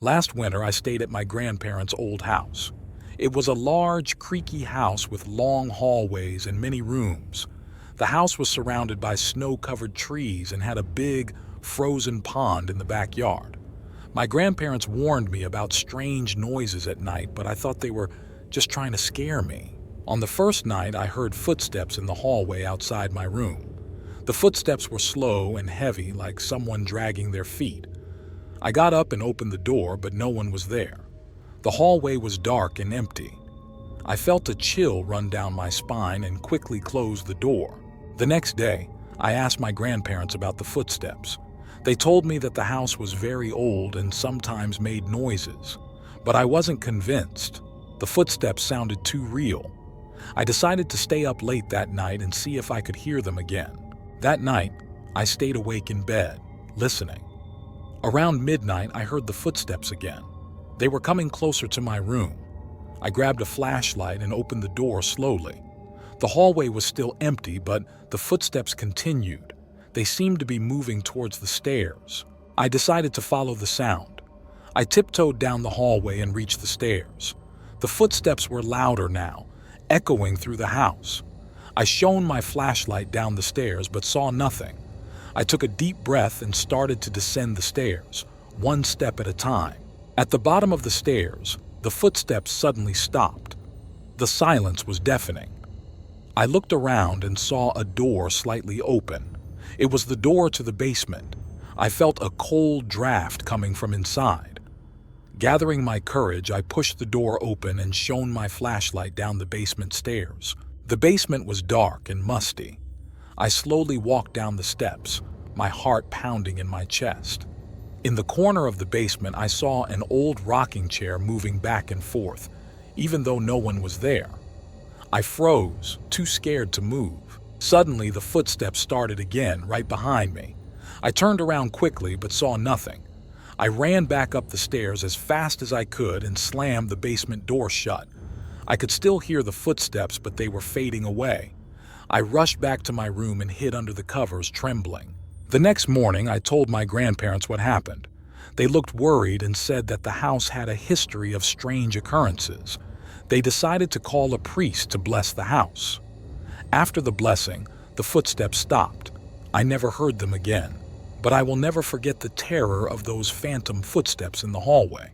Last winter, I stayed at my grandparents' old house. It was a large, creaky house with long hallways and many rooms. The house was surrounded by snow-covered trees and had a big, frozen pond in the backyard. My grandparents warned me about strange noises at night, but I thought they were just trying to scare me. On the first night, I heard footsteps in the hallway outside my room. The footsteps were slow and heavy, like someone dragging their feet. I got up and opened the door, but no one was there. The hallway was dark and empty. I felt a chill run down my spine and quickly closed the door. The next day, I asked my grandparents about the footsteps. They told me that the house was very old and sometimes made noises, but I wasn't convinced. The footsteps sounded too real. I decided to stay up late that night and see if I could hear them again. That night, I stayed awake in bed, listening. Around midnight, I heard the footsteps again. They were coming closer to my room. I grabbed a flashlight and opened the door slowly. The hallway was still empty, but the footsteps continued. They seemed to be moving towards the stairs. I decided to follow the sound. I tiptoed down the hallway and reached the stairs. The footsteps were louder now, echoing through the house. I shone my flashlight down the stairs but saw nothing. I took a deep breath and started to descend the stairs, one step at a time. At the bottom of the stairs, the footsteps suddenly stopped. The silence was deafening. I looked around and saw a door slightly open. It was the door to the basement. I felt a cold draft coming from inside. Gathering my courage, I pushed the door open and shone my flashlight down the basement stairs. The basement was dark and musty. I slowly walked down the steps, my heart pounding in my chest. In the corner of the basement, I saw an old rocking chair moving back and forth, even though no one was there. I froze, too scared to move. Suddenly, the footsteps started again, right behind me. I turned around quickly, but saw nothing. I ran back up the stairs as fast as I could and slammed the basement door shut. I could still hear the footsteps, but they were fading away. I rushed back to my room and hid under the covers, trembling. The next morning, I told my grandparents what happened. They looked worried and said that the house had a history of strange occurrences. They decided to call a priest to bless the house. After the blessing, the footsteps stopped. I never heard them again, but I will never forget the terror of those phantom footsteps in the hallway.